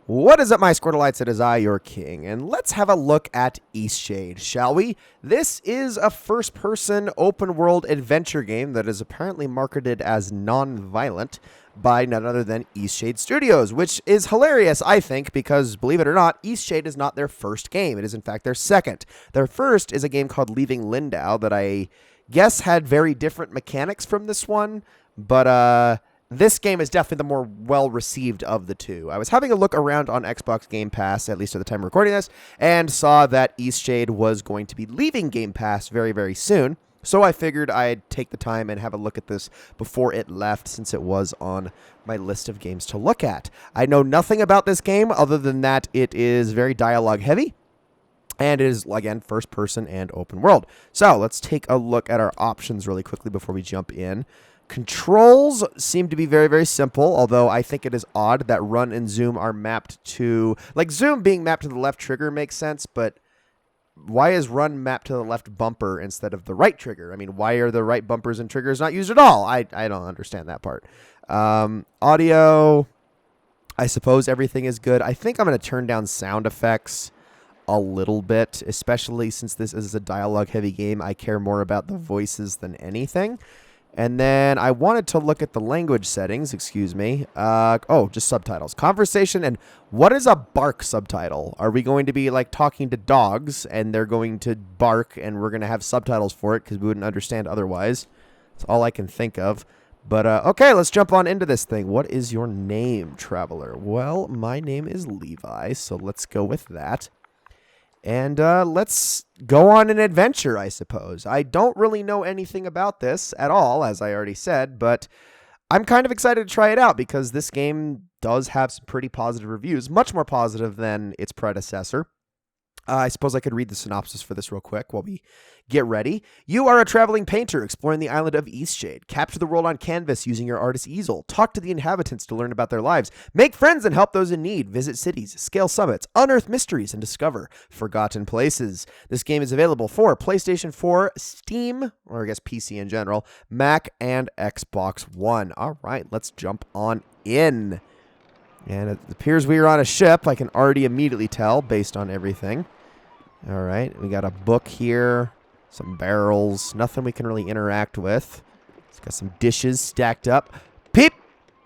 What is up, my Squirtleites? It is I, your king, and let's have a look at Eastshade, shall we? This is a first-person open-world adventure game that is apparently marketed as non-violent by none other than Eastshade Studios, which is hilarious, I think, because, believe it or not, Eastshade is not their first game. It is, in fact, their second. Their first is a game called Leaving Lindau that I guess had very different mechanics from this one, but, this game is definitely the more well-received of the two. I was having a look around on Xbox Game Pass, at least at the time of recording this, and saw that Eastshade was going to be leaving Game Pass very, very soon. So I figured I'd take the time and have a look at this before it left, since it was on my list of games to look at. I know nothing about this game other than that it is very dialogue-heavy, and it is, again, first-person and open world. So let's take a look at our options really quickly before we jump in. Controls seem to be very, very simple, although I think it is odd that run and zoom are mapped to... Like, zoom being mapped to the left trigger makes sense, but why is run mapped to the left bumper instead of the right trigger? I mean, why are the right bumpers and triggers not used at all? I don't understand that part. Audio, I suppose everything is good. I think I'm going to turn down sound effects a little bit, especially since this is a dialogue-heavy game. I care more about the voices than anything. And then I wanted to look at the language settings, excuse me. Just subtitles. Conversation, and what is a bark subtitle? Are we going to be, like, talking to dogs, and they're going to bark, and we're going to have subtitles for it, because we wouldn't understand otherwise? That's all I can think of. But, okay, let's jump on into this thing. What is your name, traveler? Well, my name is Levi, so let's go with that. And let's go on an adventure, I suppose. I don't really know anything about this at all, as I already said, but I'm kind of excited to try it out because this game does have some pretty positive reviews, much more positive than its predecessor. I suppose I could read the synopsis for this real quick while we get ready. You are a traveling painter exploring the island of Eastshade. Capture the world on canvas using your artist Easel. Talk to the inhabitants to learn about their lives. Make friends and help those in need. Visit cities, scale summits, unearth mysteries, and discover forgotten places. This game is available for PlayStation 4, Steam, or I guess PC in general, Mac, and Xbox One. All right, let's jump on in. And it appears we are on a ship. I can already immediately tell based on everything. All right, we got a book here, some barrels, nothing we can really interact with. It's got some dishes stacked up.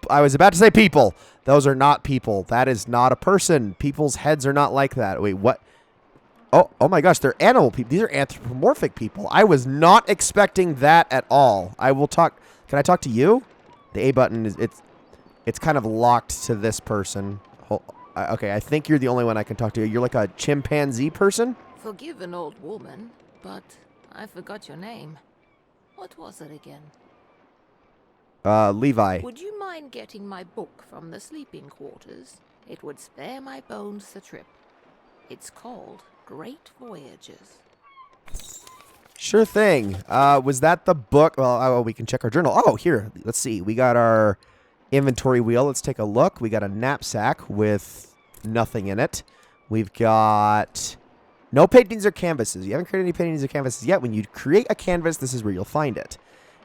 I was about to say people. Those are not people. That is not a person. People's heads are not like that. Wait, what? Oh my gosh, they're animal people. These are anthropomorphic people. I was not expecting that at all. I will talk. Can I talk to you? The A button is it's kind of locked to this person. Okay, I think you're the only one I can talk to. You're like a chimpanzee person? Forgive an old woman, but I forgot your name. What was it again? Levi. Would you mind getting my book from the sleeping quarters? It would spare my bones the trip. It's called Great Voyages. Sure thing. Was that the book? Well, we can check our journal. Oh, here. Let's see. We got our inventory wheel. Let's take a look. We got a knapsack with nothing in it. We've got no paintings or canvases. You haven't created any paintings or canvases yet. When you create a canvas, this is where you'll find it.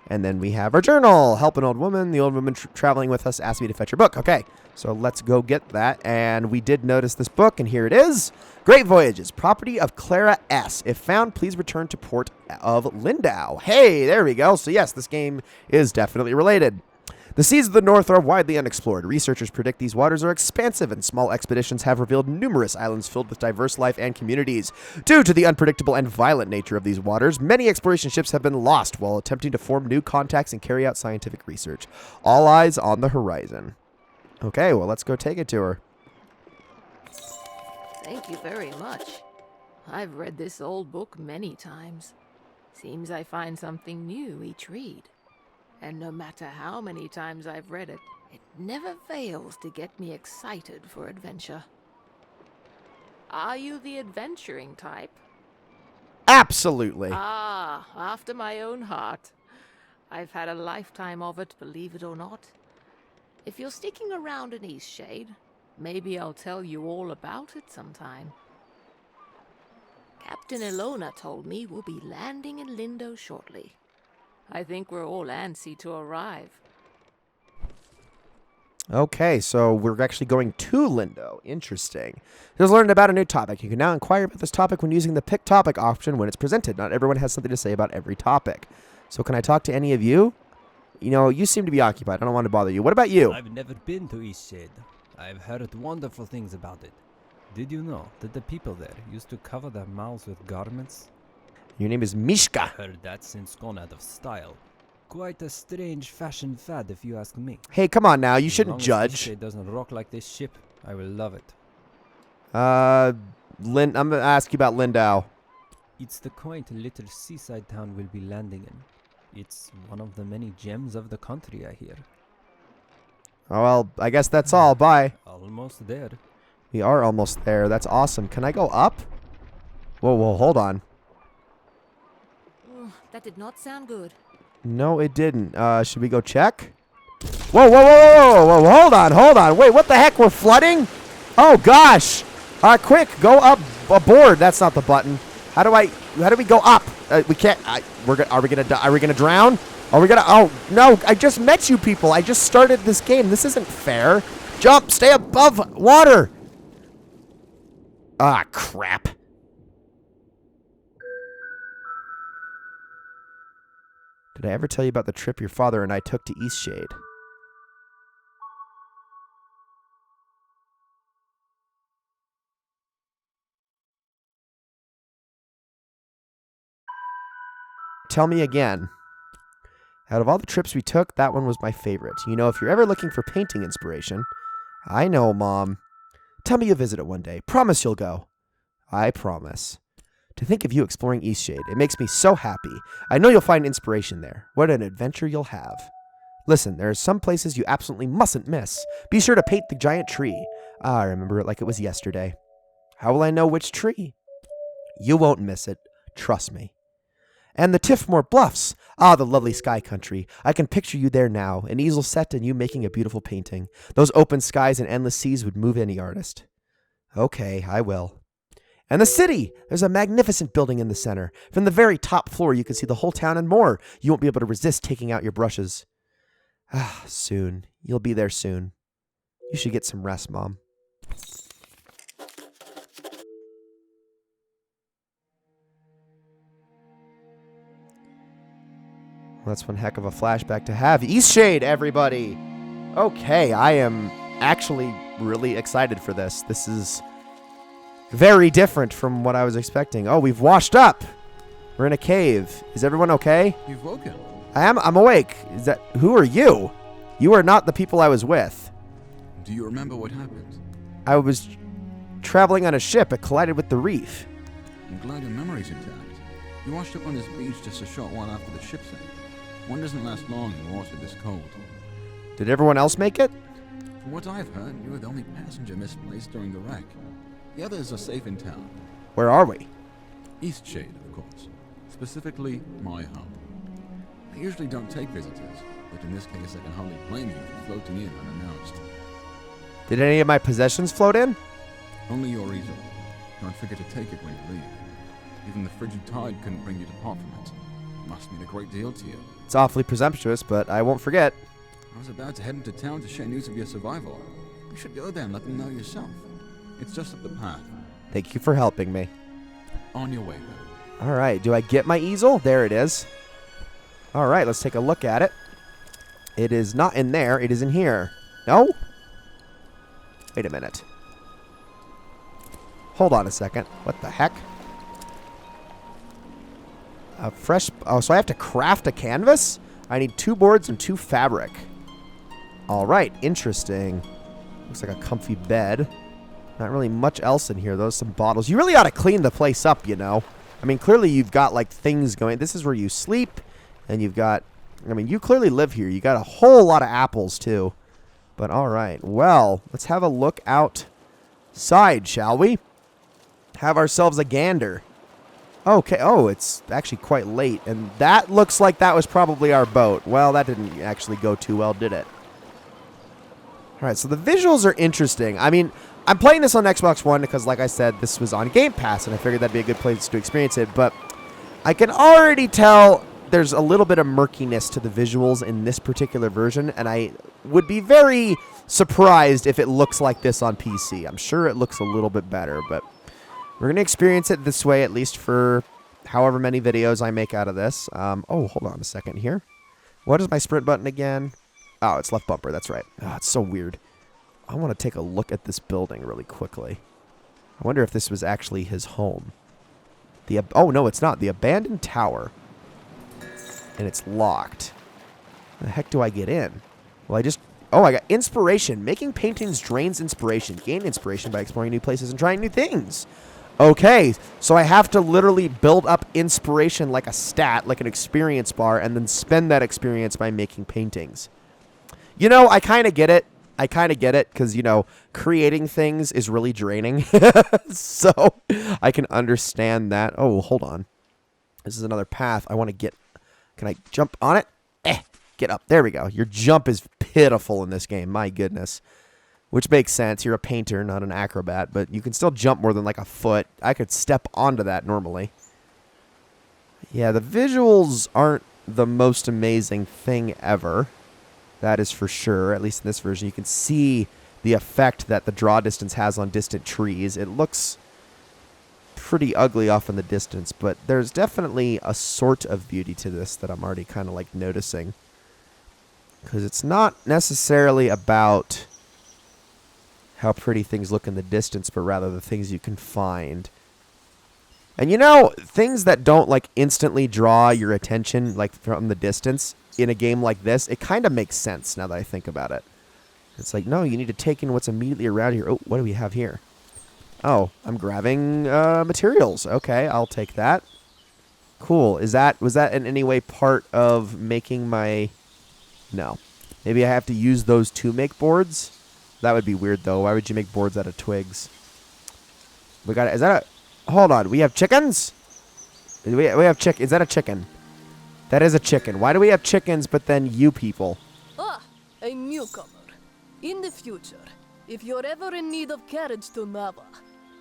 And then we have our journal. Help an old woman. The old woman traveling with us asked me to fetch her book. Okay, so let's go get that. And we did notice this book, and here it is. Great Voyages, property of Clara S. If found, please return to port of Lindau. Hey, there we go. So yes, this game is definitely related. The seas of the north are widely unexplored. Researchers predict these waters are expansive, and small expeditions have revealed numerous islands filled with diverse life and communities. Due to the unpredictable and violent nature of these waters, many exploration ships have been lost while attempting to form new contacts and carry out scientific research. All eyes on the horizon. Okay, well, let's go take it to her. Thank you very much. I've read this old book many times. Seems I find something new each read. And no matter how many times I've read it, it never fails to get me excited for adventure. Are you the adventuring type? Absolutely. Ah, after my own heart. I've had a lifetime of it, believe it or not. If you're sticking around in Eastshade, maybe I'll tell you all about it sometime. Captain Ilona told me we'll be landing in Lindau shortly. I think we're all antsy to arrive. Okay, so we're actually going to Lindo. Interesting. Just learned about a new topic. You can now inquire about this topic when using the Pick Topic option when it's presented. Not everyone has something to say about every topic. So can I talk to any of you? You know, you seem to be occupied. I don't want to bother you. What about you? I've never been to Eastshade. I've heard wonderful things about it. Did you know that the people there used to cover their mouths with garments? Your name is Mishka. Heard that's since gone out of style. Quite a strange fashion fad, if you ask me. Hey, come on now. You As shouldn't long as judge. Eastshade doesn't rock like this ship, I will love it. I'm going to ask you about Lindau. It's the quaint little seaside town we'll be landing in. It's one of the many gems of the country, I hear. Oh, well, I guess that's all. Bye. Almost there. We are almost there. That's awesome. Can I go up? Whoa, hold on. That did not sound good. No, it didn't. Should we go check? Whoa, hold on. Wait, what the heck? We're flooding? Oh, gosh. Quick, go up aboard. That's not the button. How do we go up? We can't. Are we gonna die? Are we gonna drown? Oh, no, I just met you people. I just started this game. This isn't fair. Jump, stay above water. Ah, crap. Did I ever tell you about the trip your father and I took to Eastshade? Tell me again. Out of all the trips we took, that one was my favorite. You know, if you're ever looking for painting inspiration... I know, Mom. Tell me you'll visit it one day. Promise you'll go. I promise. To think of you exploring Eastshade, it makes me so happy. I know you'll find inspiration there. What an adventure you'll have. Listen, there are some places you absolutely mustn't miss. Be sure to paint the giant tree. I remember it like it was yesterday. How will I know which tree? You won't miss it. Trust me. And the Tiffmore Bluffs. Ah, the lovely sky country. I can picture you there now, an easel set and you making a beautiful painting. Those open skies and endless seas would move any artist. Okay, I will. And the city! There's a magnificent building in the center. From the very top floor, you can see the whole town and more. You won't be able to resist taking out your brushes. Ah, soon. You'll be there soon. You should get some rest, Mom. Well, that's one heck of a flashback to have. Eastshade, everybody! Okay, I am actually really excited for this. This is very different from what I was expecting. Oh, we've washed up! We're in a cave. Is everyone okay? You've woken. I'm awake. Who are you? You are not the people I was with. Do you remember what happened? I was traveling on a ship. It collided with the reef. I'm glad your memory's intact. You washed up on this beach just a short while after the ship sank. One doesn't last long in water this cold. Did everyone else make it? From what I've heard, you were the only passenger misplaced during the wreck. The others are safe in town. Where are we? Eastshade, of course. Specifically, my home. I usually don't take visitors, but in this case I can hardly blame you for floating in unannounced. Did any of my possessions float in? Only your easel. Don't forget to take it when you leave. Even the frigid tide couldn't bring you to part from it. Must mean a great deal to you. It's awfully presumptuous, but I won't forget. I was about to head into town to share news of your survival. You should go there and let them know yourself. It's just up the path. Thank you for helping me. On your way, then. All right, do I get my easel? There it is. All right, let's take a look at it. It is not in there. It is in here. No? Wait a minute. Hold on a second. What the heck? A fresh... Oh, so I have to craft a canvas? I need 2 boards and 2 fabric. All right, interesting. Looks like a comfy bed. Not really much else in here, though. Some bottles. You really ought to clean the place up, you know. I mean, clearly you've got, like, things going. This is where you sleep, and you've got... I mean, you clearly live here. You got a whole lot of apples, too. But, all right. Well, let's have a look outside, shall we? Have ourselves a gander. Okay. Oh, it's actually quite late, and that looks like that was probably our boat. Well, that didn't actually go too well, did it? All right, so the visuals are interesting. I mean, I'm playing this on Xbox One because, like I said, this was on Game Pass, and I figured that'd be a good place to experience it, but I can already tell there's a little bit of murkiness to the visuals in this particular version, and I would be very surprised if it looks like this on PC. I'm sure it looks a little bit better, but we're going to experience it this way, at least for however many videos I make out of this. Oh, hold on a second here. What is my sprint button again? Oh, it's left bumper. That's right. Oh, it's so weird. I want to take a look at this building really quickly. I wonder if this was actually his home. Oh, no, it's not. The abandoned tower. And it's locked. How the heck do I get in? Well, oh, I got inspiration. Making paintings drains inspiration. Gain inspiration by exploring new places and trying new things. Okay, so I have to literally build up inspiration like a stat, like an experience bar, and then spend that experience by making paintings. You know, I kind of get it. Because, you know, creating things is really draining. So I can understand that. Oh, hold on. This is another path. I want to get... Can I jump on it? Get up. There we go. Your jump is pitiful in this game. My goodness. Which makes sense. You're a painter, not an acrobat. But you can still jump more than like a foot. I could step onto that normally. Yeah, the visuals aren't the most amazing thing ever. That is for sure. At least in this version, you can see the effect that the draw distance has on distant trees. It looks pretty ugly off in the distance, but there's definitely a sort of beauty to this that I'm already kind of like noticing. Because it's not necessarily about how pretty things look in the distance, but rather the things you can find. And you know, things that don't like instantly draw your attention like from the distance in a game like this, it kind of makes sense now that I think about it. It's like, no, you need to take in what's immediately around here. Oh, what do we have here? Oh, I'm grabbing materials. Okay, I'll take that. Cool. Was that in any way part of making my... No. Maybe I have to use those to make boards? That would be weird, though. Why would you make boards out of twigs? We got it. Is that a... Hold on. We have chickens? We have chick... Is that a chicken? That is a chicken. Why do we have chickens, but then you people? Ah, a newcomer. In the future, if you're ever in need of carriage to Nava,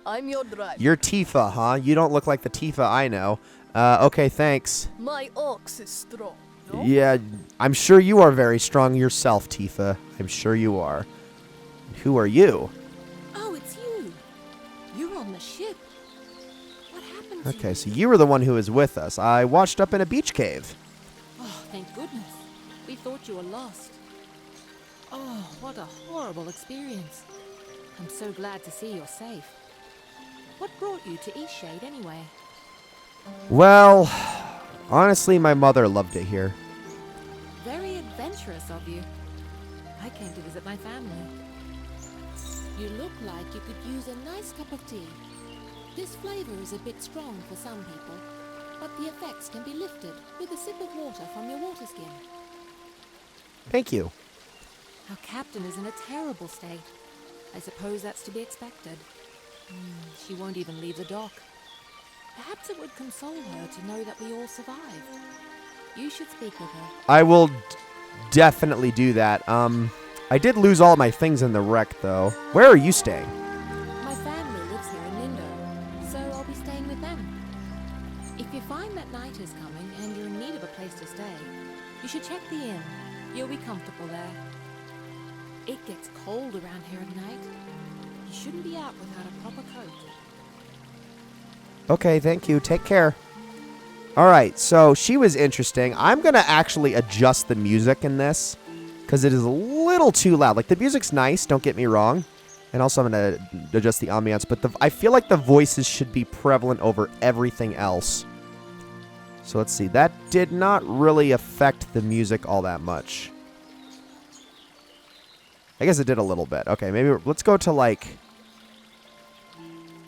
I'm your driver. You're Tifa, huh? You don't look like the Tifa I know. Okay, thanks. My ox is strong, no? Yeah, I'm sure you are very strong yourself, Tifa. I'm sure you are. Who are you? Oh, it's you. You're on the ship. What happened to Okay, you? so you were the one who was with us. I washed up in a beach cave. Oh, thank goodness. We thought you were lost. Oh, what a horrible experience. I'm so glad to see you're safe. What brought you to Eastshade anyway? Well, honestly, my mother loved it here. Very adventurous of you. I came to visit my family. You look like you could use a nice cup of tea. This flavor is a bit strong for some people, but the effects can be lifted with a sip of water from your water skin. Thank you. Our captain is in a terrible state. I suppose that's to be expected. She won't even leave the dock. Perhaps it would console her to know that we all survived. You should speak with her. I will definitely do that. I did lose all my things in the wreck, though. Where are you staying? My family lives here in Lindo, so I'll be staying with them. If you find that night is coming and you're in need of a place to stay, you should check the inn. You'll be comfortable there. It gets cold around here at night. You shouldn't be out without a proper coat. Okay, thank you. Take care. Alright, so she was interesting. I'm going to actually adjust the music in this, because it is a little too loud. Like, the music's nice, don't get me wrong. And also I'm going to adjust the ambiance, but I feel like the voices should be prevalent over everything else. So let's see. That did not really affect the music all that much. I guess it did a little bit. Okay, maybe let's go to like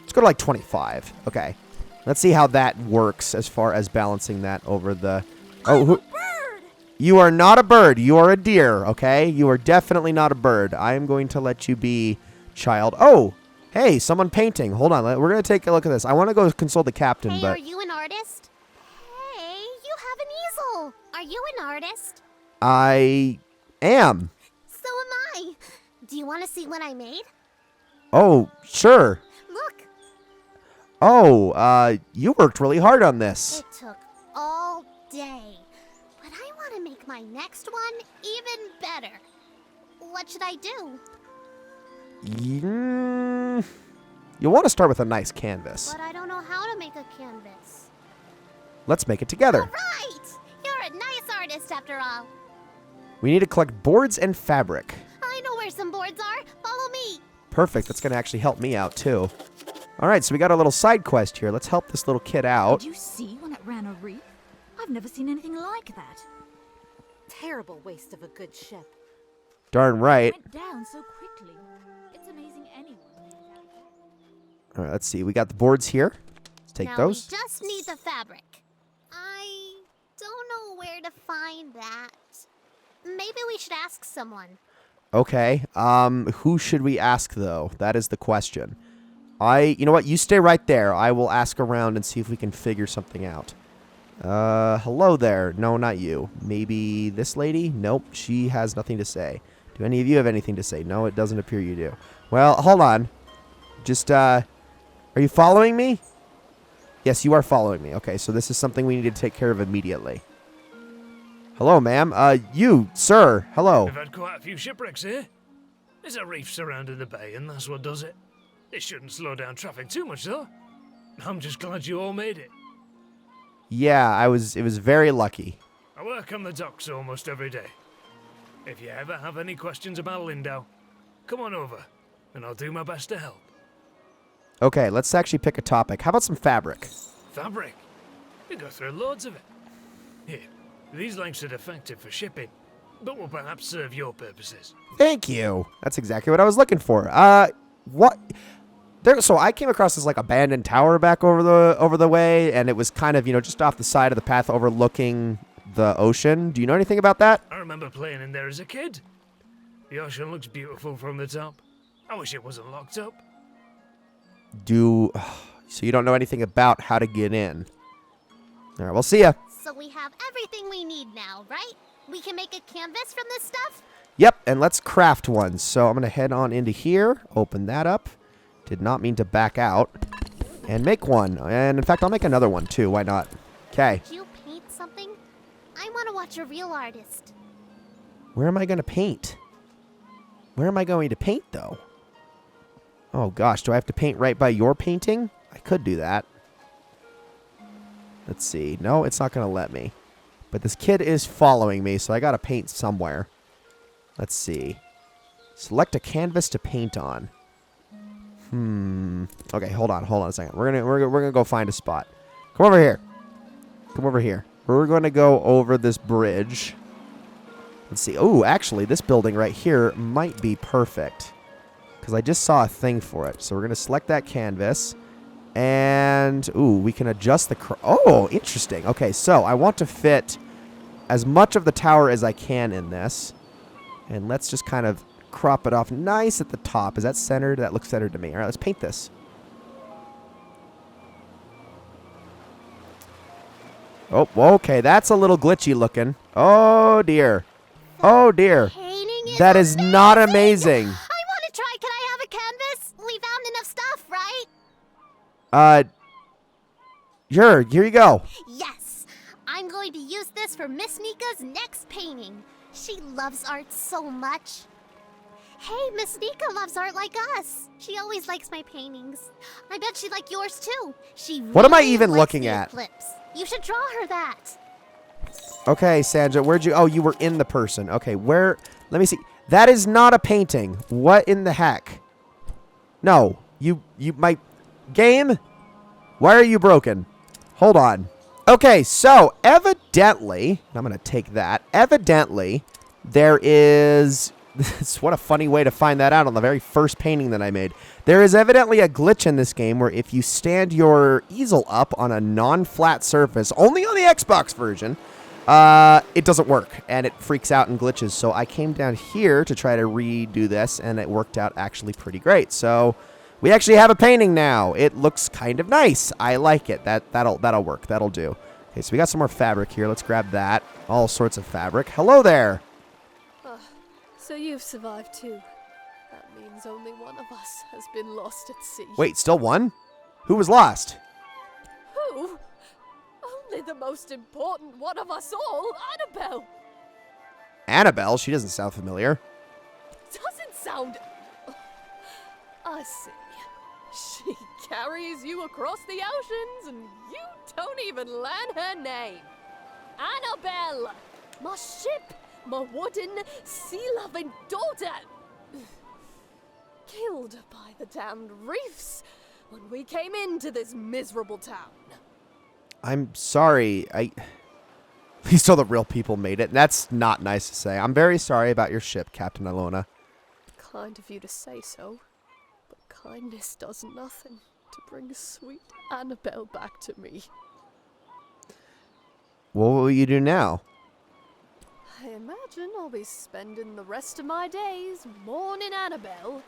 25. Okay. Let's see how that works as far as balancing that over the... Oh, I'm a bird! You are not a bird. You are a deer, okay? You are definitely not a bird. I am going to let you be, child. Oh, hey, someone painting. Hold on. We're going to take a look at this. I want to go consult the captain, Hey, but... are you an artist? Hey, you have an easel. Are you an artist? I am. So am I. Do you want to see what I made? Oh, sure. Look, Oh, you worked really hard on this. it took all day. But I want to make my next one even better. What should I do? You'll want to start with a nice canvas. But I don't know how to make a canvas. Let's make it together. Right! You're a nice artist after all. We need to collect boards and fabric. I know where some boards are. Follow me. Perfect. That's going to actually help me out, too. All right, so we got a little side quest here. Let's help this little kid out. Did you see when it ran a reef? I've never seen anything like that. Terrible waste of a good ship. Darn right. It went down so quickly. It's amazing anyone. All right, let's see. We got the boards here. Let's take Now those. we just need the fabric. I don't know where to find that. Maybe we should ask someone. Okay. Who should we ask, though? That is the question. You know what? You stay right there. I will ask around and see if we can figure something out. Hello there. No, not you. Maybe this lady? Nope. She has nothing to say. Do any of you have anything to say? No, it doesn't appear you do. Well, hold on. Just, are you following me? Yes, you are following me. Okay, so this is something we need to take care of immediately. Hello, ma'am. You, sir. Hello. We've had quite a few shipwrecks here. There's a reef surrounding the bay, and that's what does it. It shouldn't slow down traffic too much, though. I'm just glad you all made it. Yeah, it was very lucky. I work on the docks almost every day. If you ever have any questions about Lindau, come on over, and I'll do my best to help. Okay, let's actually pick a topic. How about some fabric? Fabric? We go through loads of it. Here, these lengths are defective for shipping, but will perhaps serve your purposes. Thank you. That's exactly what I was looking for. What? So I came across this like abandoned tower back over the way, and it was kind of, just off the side of the path overlooking the ocean. Do you know anything about that? I remember playing in there as a kid. The ocean looks beautiful from the top. I wish it wasn't locked up. So you don't know anything about how to get in. All right, we'll see ya. So we have everything we need now, right? We can make a canvas from this stuff? Yep, and let's craft one. So I'm going to head on into here, open that up. Did not mean to back out. And make one. And in fact, I'll make another one too. Why not? Okay. Did you paint something? I want to watch a real artist. Where am I going to paint? Where am I going to paint, though? Oh, gosh. Do I have to paint right by your painting? I could do that. Let's see. No, it's not going to let me. But this kid is following me, so I got to paint somewhere. Let's see. Select a canvas to paint on. Okay, hold on a second. We're gonna go find a spot. Come over here. Come over here. We're gonna go over this bridge. Let's see. Oh, actually, this building right here might be perfect because I just saw a thing for it. So we're gonna select that canvas, and we can adjust the. Oh, interesting. Okay, so I want to fit as much of the tower as I can in this, and let's just kind of crop it off nice at the top. Is that centered? That looks centered to me. All right, let's paint this. Oh, okay. That's a little glitchy looking. Oh, dear. Oh, dear. Painting is That is not amazing. I want to try. Can I have a canvas? We found enough stuff, right? Sure. Here you go. Yes. I'm going to use this for Miss Nika's next painting. She loves art so much. Hey, Miss Nika loves art like us. She always likes my paintings. I bet she'd like yours too. What am I really even likes looking the at? eclipse. You should draw her that. Okay, Sandra, where'd you... Oh, you were in the person. Okay, where... Let me see. That is not a painting. What in the heck? No. My... Game? Why are you broken? Hold on. Okay, so, evidently... I'm going to take that. Evidently, there is... What a funny way to find that out on the very first painting that I made. There is evidently a glitch in this game where if you stand your easel up on a non-flat surface, only on the Xbox version, it doesn't work, and it freaks out and glitches. So I came down here to try to redo this, and it worked out actually pretty great. So we actually have a painting now. It looks kind of nice. I like it. That'll work. That'll do. Okay, so we got some more fabric here. Let's grab that. All sorts of fabric. Hello there. So you've survived too. That means only one of us has been lost at sea. Wait, still one? Who was lost? Who? Only the most important one of us all, Annabelle. Annabelle? She doesn't sound familiar. sound... I see. She carries you across the oceans and you don't even learn her name. Annabelle! My ship! My wooden, sea-loving daughter! Killed by the damned reefs when we came into this miserable town. I'm sorry. These are the real people made it. That's not nice to say. I'm very sorry about your ship, Captain Ilona. Kind of you to say so, but kindness does nothing to bring sweet Annabelle back to me. What will you do now? I imagine I'll be spending the rest of my days mourning Annabelle,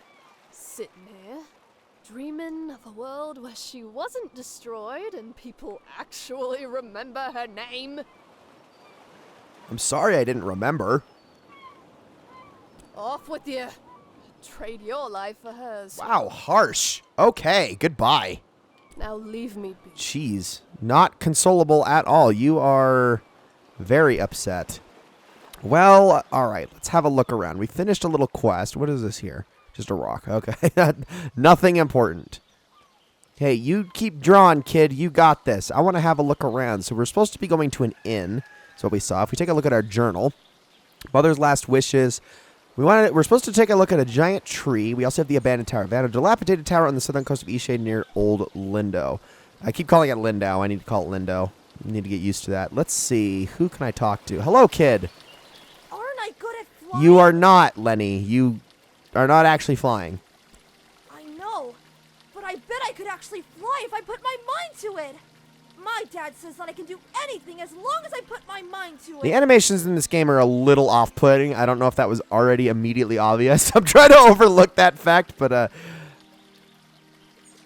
sitting here, dreaming of a world where she wasn't destroyed and people actually remember her name. I'm sorry I didn't remember. Off with you. Trade your life for hers. Wow, harsh. Okay, goodbye. Now leave me be. Jeez, not consolable at all. You are very upset. Well, all right, let's have a look around. We finished a little quest. What is this here? Just a rock. Okay, nothing important. Hey, you keep drawing, kid. You got this. I want to have a look around. So we're supposed to be going to an inn. That's what we saw. If we take a look at our journal, Mother's last wishes. We're supposed to take a look at a giant tree. We also have the abandoned tower. A dilapidated tower on the southern coast of Eastshade near Old Lindo. I keep calling it Lindau. I need to call it Lindo. I need to get used to that. Let's see. Who can I talk to? Hello, kid. Aren't I good at flying? You are not, Lenny. You are not actually flying. I know, but I bet I could actually fly if I put my mind to it. My dad says that I can do anything as long as I put my mind to it. The animations in this game are a little off-putting. I don't know if that was already immediately obvious. I'm trying to overlook that fact, but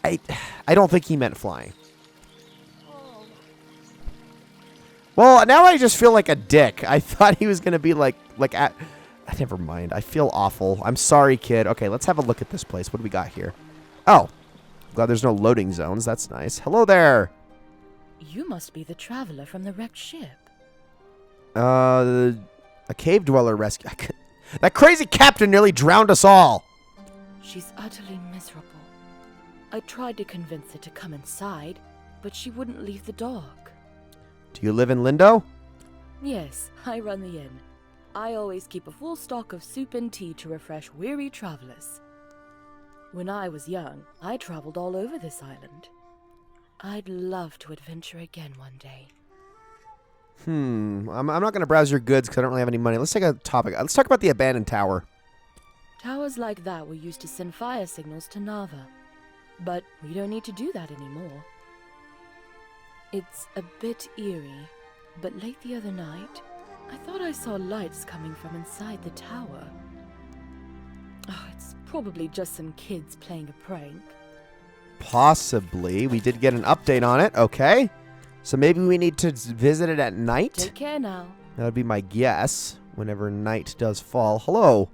I don't think he meant flying. Oh. Well, now I just feel like a dick. I thought he was going to be never mind. I feel awful. I'm sorry, kid. Okay, let's have a look at this place. What do we got here? Oh, glad there's no loading zones. That's nice. Hello there. You must be the traveler from the wrecked ship. A cave dweller rescue. That crazy captain nearly drowned us all. She's utterly miserable. I tried to convince her to come inside, but she wouldn't leave the dock. Do you live in Lindo? Yes, I run the inn. I always keep a full stock of soup and tea to refresh weary travelers. When I was young, I traveled all over this island. I'd love to adventure again one day. I'm not going to browse your goods because I don't really have any money. Let's take a topic. Let's talk about the abandoned tower. Towers like that were used to send fire signals to Nava. But we don't need to do that anymore. It's a bit eerie, but late the other night, I thought I saw lights coming from inside the tower. Oh, it's probably just some kids playing a prank. Possibly. We did get an update on it. Okay. So maybe we need to visit it at night? Take care now. That would be my guess, whenever night does fall. Hello.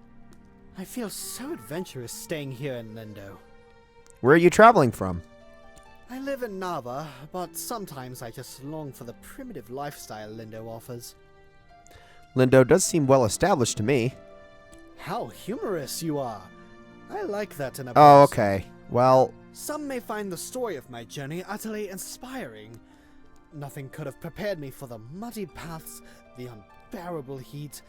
I feel so adventurous staying here in Lindo. Where are you traveling from? I live in Nava, but sometimes I just long for the primitive lifestyle Lindo offers. Lindo does seem well established to me. How humorous you are. I like that in a Oh, person. okay. Well, Some may find the story of my journey utterly inspiring. Nothing could have prepared me for the muddy paths, the unbearable heat.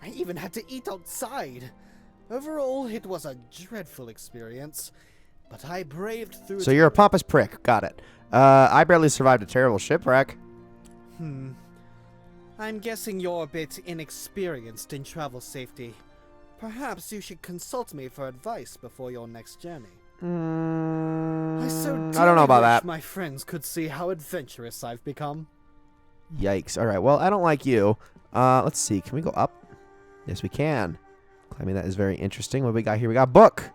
I even had to eat outside. Overall, it was a dreadful experience, but I braved through it. so you're a pompous prick. Got it. I barely survived a terrible shipwreck. I'm guessing you're a bit inexperienced in travel safety. Perhaps you should consult me for advice before your next journey. I I don't know about that. My friends could see how adventurous I've become. Yikes. All right. Well, I don't like you. Let's see. Can we go up? Yes, we can. Climbing that is very interesting. What do we got here? We got a book.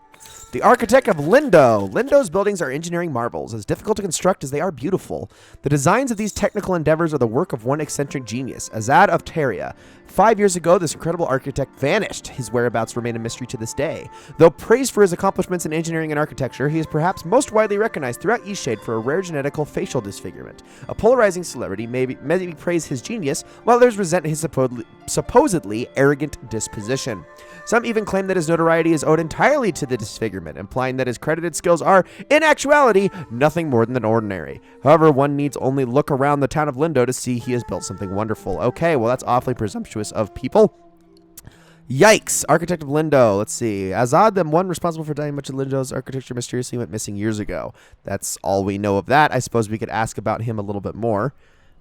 The Architect of Lindo. Lindo's buildings are engineering marvels, as difficult to construct as they are beautiful. The designs of these technical endeavors are the work of one eccentric genius, Azad of Teria. 5 years ago, this incredible architect vanished. His whereabouts remain a mystery to this day. Though praised for his accomplishments in engineering and architecture, he is perhaps most widely recognized throughout Eastshade for a rare genetical facial disfigurement. A polarizing celebrity may praise his genius, while others resent his supposedly arrogant disposition. Some even claim that his notoriety is owed entirely to the disfigurement, implying that his credited skills are, in actuality, nothing more than ordinary. However, one needs only look around the town of Lindo to see he has built something wonderful. Okay, well, that's awfully presumptuous of people. Yikes! Architect of Lindo. Let's see. Azad, the one responsible for dying much of Lindo's architecture, mysteriously went missing years ago. That's all we know of that. I suppose we could ask about him a little bit more.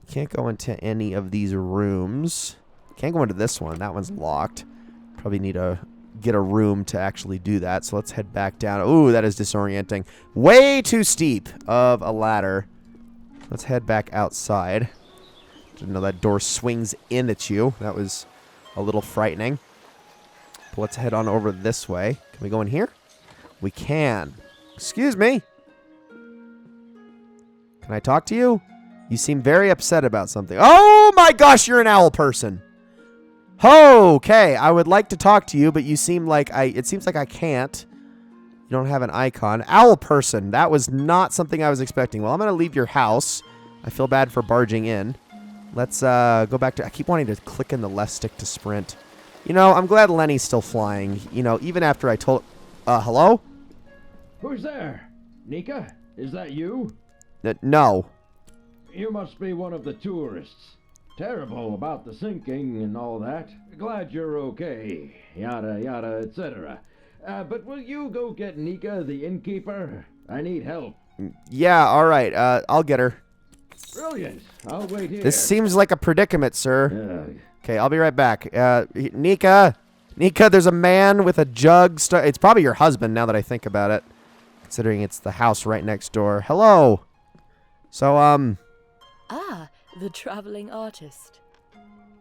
Can't go into any of these rooms. Can't go into this one. That one's locked. Probably need to get a room to actually do that. So let's head back down. Ooh, that is disorienting. Way too steep of a ladder. Let's head back outside. Didn't know that door swings in at you. That was a little frightening. But let's head on over this way. Can we go in here? We can. Excuse me. Can I talk to you? You seem very upset about something. Oh my gosh, you're an owl person. Okay, I would like to talk to you, but you seem like it seems like I can't. You don't have an icon. Owl person. That was not something I was expecting. Well, I'm going to leave your house. I feel bad for barging in. Let's go back to... I keep wanting to click in the left stick to sprint. You know, I'm glad Lenny's still flying. You know, even after I told... hello? Who's there? Nika? Is that you? No. You must be one of the tourists. Terrible about the sinking and all that. Glad you're okay. Yada, yada, etc. But will you go get Nika, the innkeeper? I need help. Yeah, all right. I'll get her. Brilliant. I'll wait here. This seems like a predicament, sir. Okay, I'll be right back. Nika, there's a man with a jug. It's probably your husband now that I think about it, considering it's the house right next door. Hello. So, Ah, the traveling artist.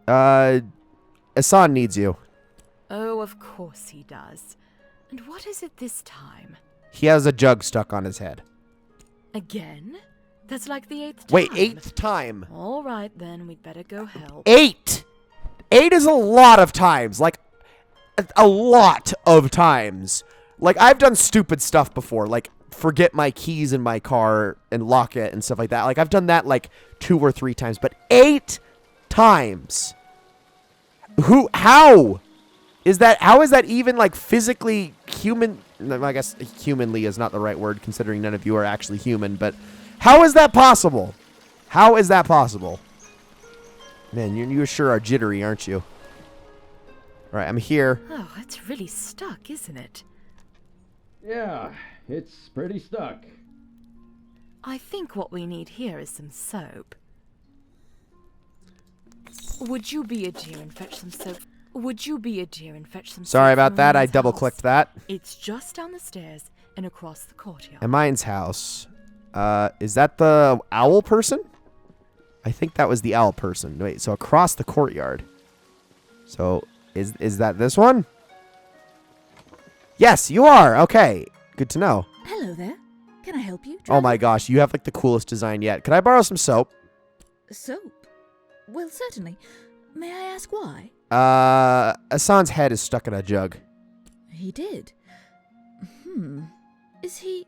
Hassan needs you. Oh, of course he does. And what is it this time? He has a jug stuck on his head. Again? That's like the 8th time. Wait, 8th time. All right, then. We'd better go help. 8! 8 is a lot of times. Like, a lot of times. Like, I've done stupid stuff before. Like, forget my keys in my car and lock it and stuff like that. Like, I've done that, like, 2 or 3 times. But 8 times. How is that even, like, physically human? I guess humanly is not the right word, considering none of you are actually human, but how is that possible? How is that possible? Man, you sure are jittery, aren't you? All right, I'm here. Oh, it's really stuck, isn't it? Yeah, it's pretty stuck. I think what we need here is some soap. Would you be a dear and fetch some soap? Sorry about that. I double-clicked that. It's just down the stairs and across the courtyard. And mine's house. Is that the owl person? I think that was the owl person. Wait, so across the courtyard. So, is that this one? Yes, you are. Okay. Good to know. Hello there. Can I help you? Oh my gosh, you have like the coolest design yet. Could I borrow some soap? Soap? Well, certainly. May I ask why? Hassan's head is stuck in a jug. He did. Is he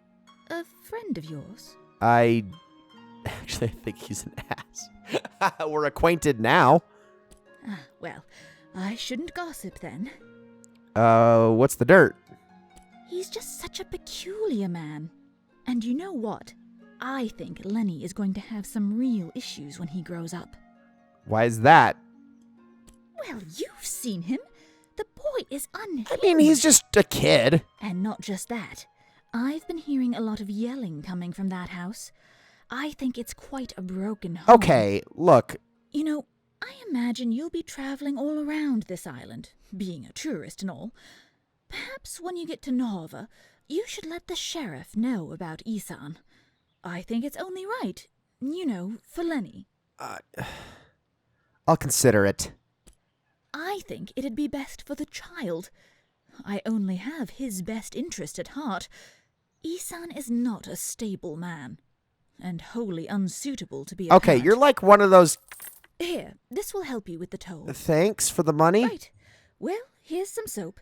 a friend of yours? Actually, I think he's an ass. We're acquainted now. Well, I shouldn't gossip then. What's the dirt? He's just such a peculiar man. And you know what? I think Lenny is going to have some real issues when he grows up. Why is that? Well, you've seen him. The boy is unhinged. I mean, he's just a kid. And not just that. I've been hearing a lot of yelling coming from that house. I think it's quite a broken home. Okay, look. You know, I imagine you'll be traveling all around this island, being a tourist and all. Perhaps when you get to Nova, you should let the sheriff know about Isan. I think it's only right, you know, for Lenny. I'll consider it. I think it'd be best for the child. I only have his best interest at heart. Isan is not a stable man, and wholly unsuitable to be a Okay, parent. you're like one of those... Here, this will help you with the toll. Thanks for the money. Right. Well, here's some soap.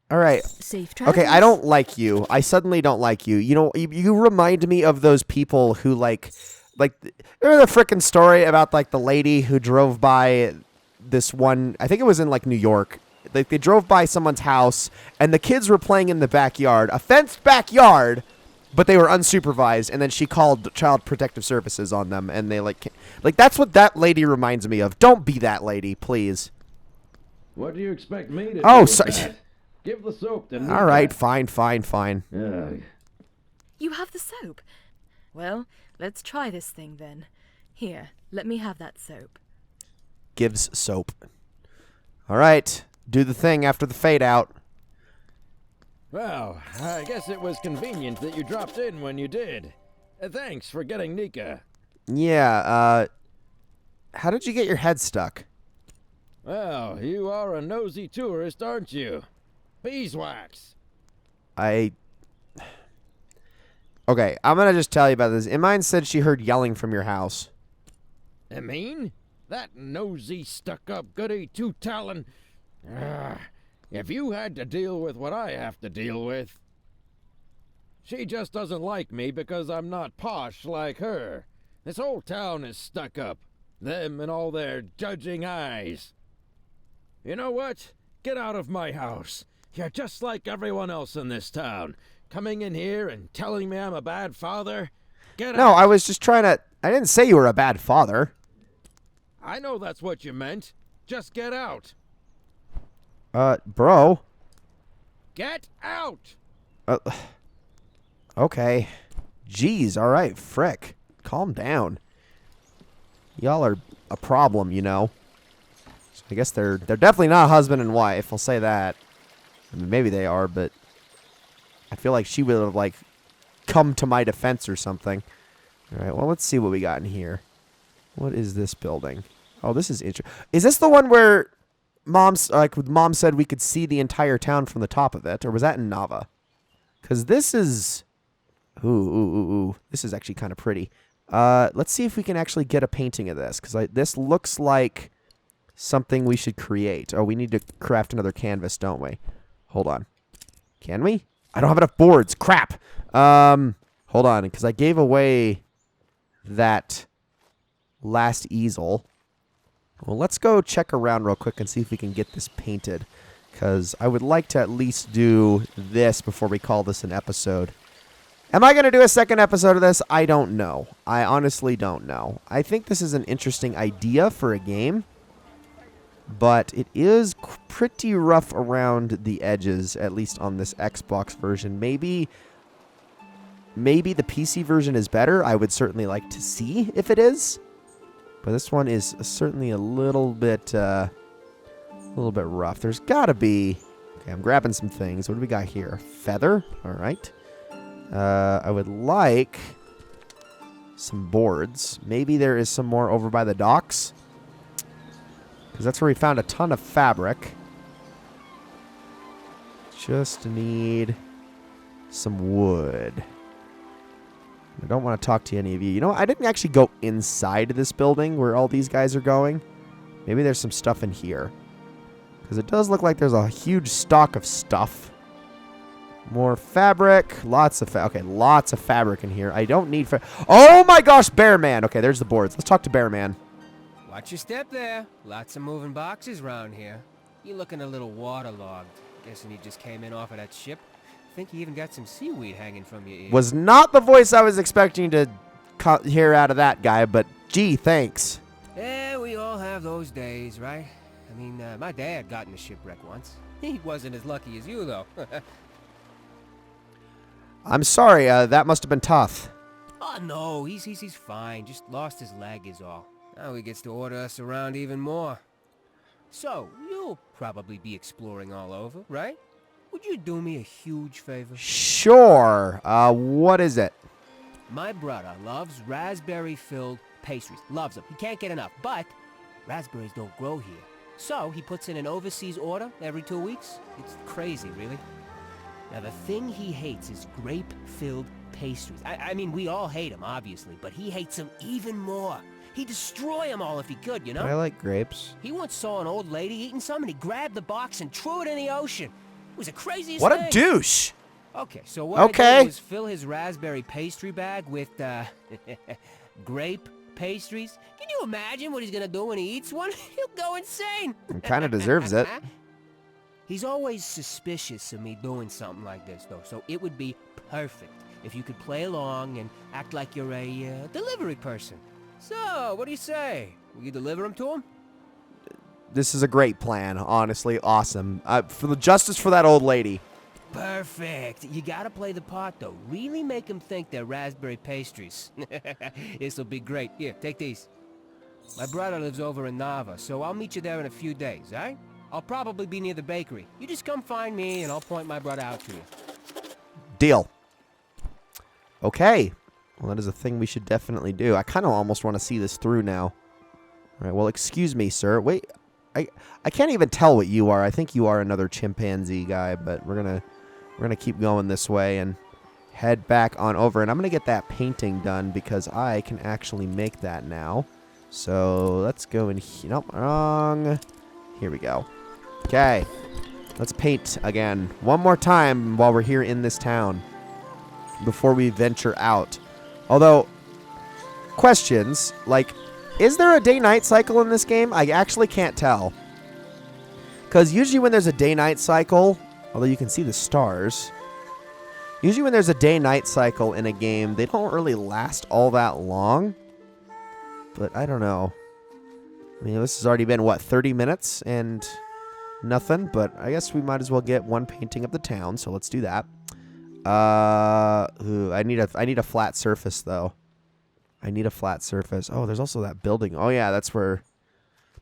All right. Safe travels. Okay, I don't like you. I suddenly don't like you. You know, you remind me of those people who like remember the frickin' story about like the lady who drove by this one, I think it was in like New York. They drove by someone's house and the kids were playing in the backyard, a fenced backyard, but they were unsupervised. And then she called Child Protective Services on them, and they like that's what that lady reminds me of. Don't be that lady, please. What do you expect me to do? Oh, with sorry. that? Give the soap to Nika. All right, fine. You have the soap. Well, let's try this thing then. Here, let me have that soap. Gives soap. All right, do the thing after the fade out. Well, I guess it was convenient that you dropped in when you did. Thanks for getting Nika. Yeah, how did you get your head stuck? Well, you are a nosy tourist, aren't you? Beeswax. Okay, I'm gonna just tell you about this. Imine said she heard yelling from your house. I mean? That nosy, stuck-up, goody two-talon. If you had to deal with what I have to deal with. She just doesn't like me because I'm not posh like her. This whole town is stuck up. Them and all their judging eyes. You know what? Get out of my house. You're just like everyone else in this town. Coming in here and telling me I'm a bad father? Get out. No, I was just trying to... I didn't say you were a bad father. I know that's what you meant. Just get out. Bro. Get out! Okay. Jeez, alright, frick. Calm down. Y'all are a problem, you know. So I guess they're definitely not husband and wife, I'll say that. I mean, maybe they are, but I feel like she would have, like, come to my defense or something. Alright, well, let's see what we got in here. What is this building? Oh, this is interesting. Is this the one where Mom said we could see the entire town from the top of it? Or was that in Nava? Because this is... Ooh. This is actually kind of pretty. Let's see if we can actually get a painting of this. Because this looks like something we should create. Oh, we need to craft another canvas, don't we? Hold on. Can we? I don't have enough boards. Crap. Hold on. Because I gave away that last easel. Well, let's go check around real quick and see if we can get this painted. Because I would like to at least do this before we call this an episode. Am I going to do a second episode of this? I don't know. I honestly don't know. I think this is an interesting idea for a game. But it is pretty rough around the edges, at least on this Xbox version. Maybe the PC version is better. I would certainly like to see if it is. But this one is certainly a little bit rough. There's got to be... Okay, I'm grabbing some things. What do we got here? Feather? All right. I would like some boards. Maybe there is some more over by the docks. Because that's where we found a ton of fabric. Just need some wood. I don't want to talk to any of you. You know, I didn't actually go inside this building where all these guys are going. Maybe there's some stuff in here. Because it does look like there's a huge stock of stuff. More fabric. Lots of fabric in here. I don't need oh my gosh, Bear Man. Okay, there's the boards. Let's talk to Bear Man. Watch your step there. Lots of moving boxes around here. You looking a little waterlogged. Guessing you just came in off of that ship. Think you even got some seaweed hanging from your ears. Was not the voice I was expecting to hear out of that guy, but gee, thanks. Yeah, we all have those days, right? I mean, my dad got in a shipwreck once. He wasn't as lucky as you, though. I'm sorry, that must have been tough. Oh, no, he's fine. Just lost his leg is all. Now he gets to order us around even more. So, you'll probably be exploring all over, right? Would you do me a huge favor? Sure. What is it? My brother loves raspberry-filled pastries. Loves them. He can't get enough. But raspberries don't grow here. So he puts in an overseas order every 2 weeks. It's crazy, really. Now, the thing he hates is grape-filled pastries. I mean, we all hate them, obviously, but he hates them even more. He'd destroy them all if he could, you know? I like grapes. He once saw an old lady eating some, and he grabbed the box and threw it in the ocean. It was the craziest thing. What a douche! Okay, so what I did was fill his raspberry pastry bag with, grape pastries. Can you imagine what he's gonna do when he eats one? He'll go insane. Kind of deserves it. He's always suspicious of me doing something like this, though, so it would be perfect if you could play along and act like you're a delivery person. So, what do you say? Will you deliver him to him? This is a great plan, honestly. Awesome. For the justice for that old lady. Perfect. You gotta play the part, though. Really make him think they're raspberry pastries. This'll be great. Here, take these. My brother lives over in Nava, so I'll meet you there in a few days, eh? I'll probably be near the bakery. You just come find me, and I'll point my brother out to you. Deal. Okay. Well, that is a thing we should definitely do. I kind of almost want to see this through now. All right, well, excuse me, sir. Wait, I can't even tell what you are. I think you are another chimpanzee guy, but we're gonna keep going this way and head back on over. And I'm gonna get that painting done because I can actually make that now. So let's go in here. Nope, wrong. Here we go. Okay, let's paint again one more time while we're here in this town before we venture out. Although, questions, like, is there a day-night cycle in this game? I actually can't tell. Because usually when there's a day-night cycle, although you can see the stars, usually when there's a day-night cycle in a game, they don't really last all that long. But I don't know. I mean, this has already been, what, 30 minutes and nothing? But I guess we might as well get one painting of the town, so let's do that. I need a flat surface, though. I need a flat surface. Oh, there's also that building. Oh, yeah, that's where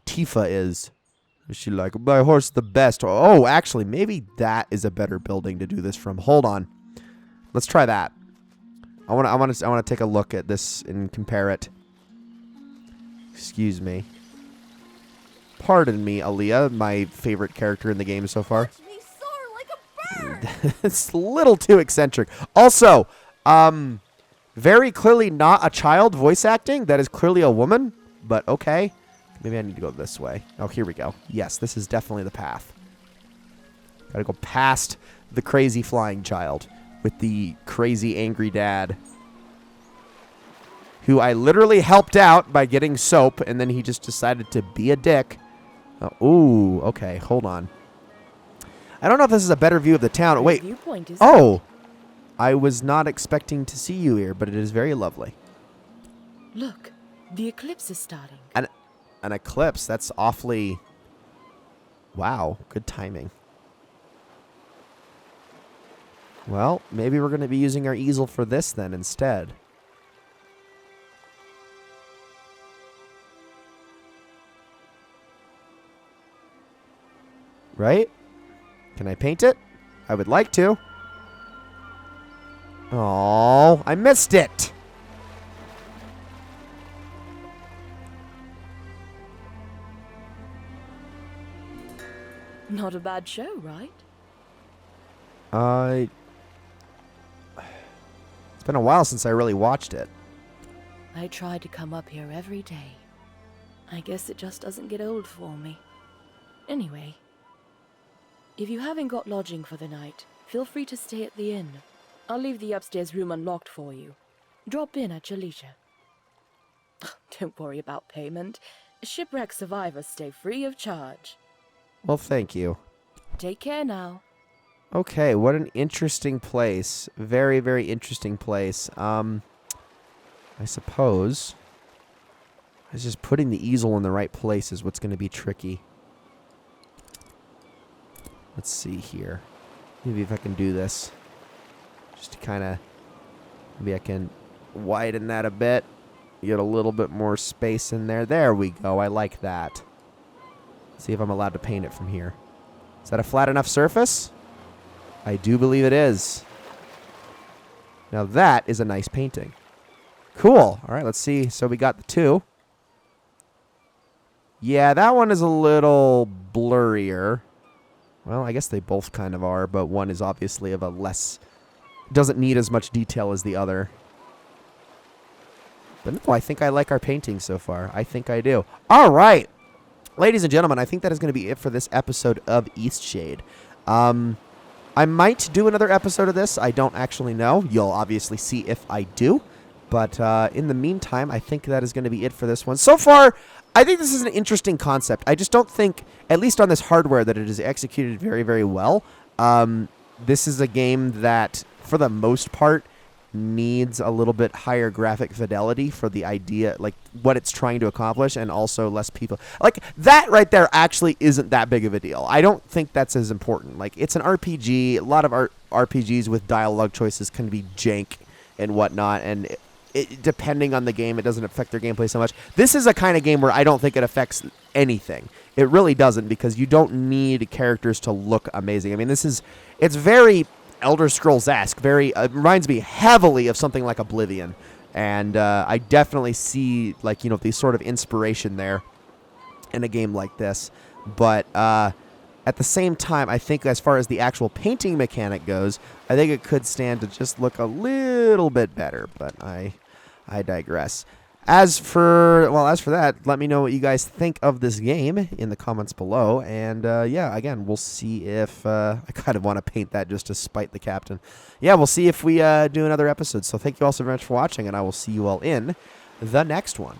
Tifa is. Is she like, my horse the best? Oh, actually, maybe that is a better building to do this from. Hold on. Let's try that. I want to take a look at this and compare it. Excuse me. Pardon me, Aaliyah, my favorite character in the game so far. It's a little too eccentric. Also, very clearly not a child voice acting. That is clearly a woman, but okay. Maybe I need to go this way. Oh, here we go. Yes, this is definitely the path. Gotta go past the crazy flying child with the crazy angry dad, who I literally helped out by getting soap, and then he just decided to be a dick. Ooh, okay, hold on. I don't know if this is a better view of the town. Wait. Oh! I was not expecting to see you here, but it is very lovely. Look, the eclipse is starting. An eclipse? That's awfully... Wow, good timing. Well, maybe we're going to be using our easel for this then instead. Right? Can I paint it? I would like to. Oh, I missed it. Not a bad show, right? It's been a while since I really watched it. I try to come up here every day. I guess it just doesn't get old for me. Anyway, if you haven't got lodging for the night, feel free to stay at the inn. I'll leave the upstairs room unlocked for you. Drop in at your leisure. Don't worry about payment. Shipwreck survivors stay free of charge. Well, thank you. Take care now. Okay, what an interesting place. Very, very interesting place. I suppose it's just putting the easel in the right place is what's going to be tricky. Let's see here. Maybe if I can do this. Just to kind of... Maybe I can widen that a bit. Get a little bit more space in there. There we go. I like that. Let's see if I'm allowed to paint it from here. Is that a flat enough surface? I do believe it is. Now that is a nice painting. Cool. All right, let's see. So we got the two. Yeah, that one is a little blurrier. Well, I guess they both kind of are, but one is obviously of a less... doesn't need as much detail as the other. But no, I think I like our painting so far. I think I do. All right. Ladies and gentlemen, I think that is going to be it for this episode of Eastshade. I might do another episode of this. I don't actually know. You'll obviously see if I do. But in the meantime, I think that is going to be it for this one. So far, I think this is an interesting concept. I just don't think, at least on this hardware, that it is executed very, very well. This is a game that, for the most part, needs a little bit higher graphic fidelity for the idea, like what it's trying to accomplish, and also less people. Like, that right there actually isn't that big of a deal. I don't think that's as important. Like, it's an RPG. A lot of RPGs with dialogue choices can be jank and whatnot, and depending on the game, it doesn't affect their gameplay so much. This is a kind of game where I don't think it affects anything. It really doesn't, because you don't need characters to look amazing. I mean, it's very Elder Scrolls-esque. It reminds me heavily of something like Oblivion, and I definitely see, like, the sort of inspiration there in a game like this. But at the same time, I think as far as the actual painting mechanic goes, I think it could stand to just look a little bit better. But I digress. As for that, let me know what you guys think of this game in the comments below. And yeah, again, we'll see if I kind of want to paint that just to spite the captain. Yeah, we'll see if we do another episode. So thank you all so very much for watching, and I will see you all in the next one.